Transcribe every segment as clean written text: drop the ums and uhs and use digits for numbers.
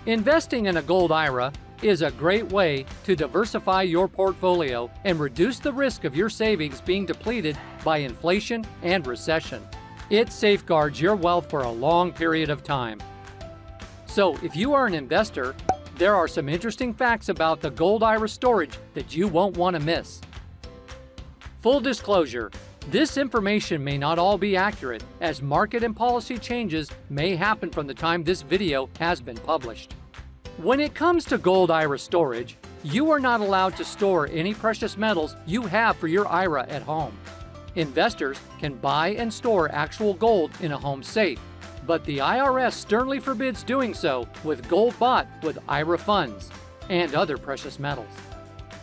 Investing in a gold IRA is a great way to diversify your portfolio and reduce the risk of your savings being depleted by inflation and recession. It safeguards your wealth for a long period of time. So, if you are an investor, there are some interesting facts about the Gold IRA storage that you won't want to miss. Full disclosure, this information may not all be accurate, as market and policy changes may happen from the time this video has been published. When it comes to Gold IRA storage, you are not allowed to store any precious metals you have for your IRA at home. Investors can buy and store actual gold in a home safe, but the IRS sternly forbids doing so with gold bought with IRA funds and other precious metals.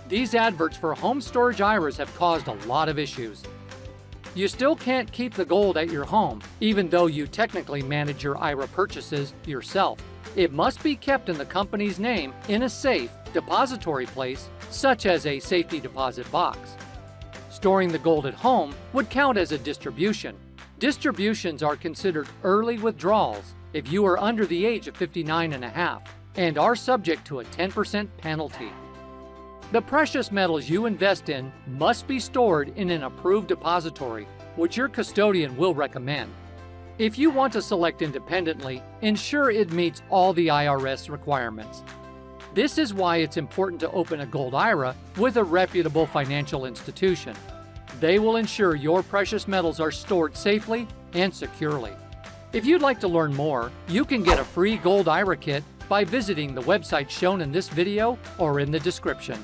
These adverts for home storage IRAs have caused a lot of issues. You still can't keep the gold at your home, even though you technically manage your IRA purchases yourself. It must be kept in the company's name in a safe, depository place, such as a safety deposit box. Storing the gold at home would count as a distribution. Distributions are considered early withdrawals if you are under the age of 59 and a half and are subject to a 10% penalty. The precious metals you invest in must be stored in an approved depository, which your custodian will recommend. If you want to select independently, ensure it meets all the IRS requirements. This is why it's important to open a Gold IRA with a reputable financial institution. They will ensure your precious metals are stored safely and securely. If you'd like to learn more, you can get a free Gold IRA Kit by visiting the website shown in this video or in the description.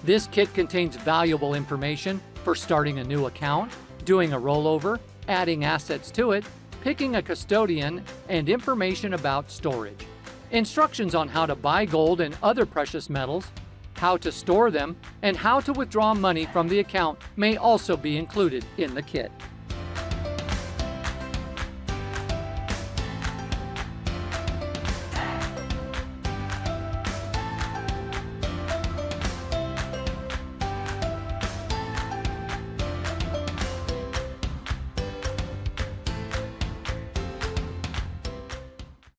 This kit contains valuable information for starting a new account, doing a rollover, adding assets to it, picking a custodian, and information about storage. Instructions on how to buy gold and other precious metals, how to store them, and how to withdraw money from the account may also be included in the kit.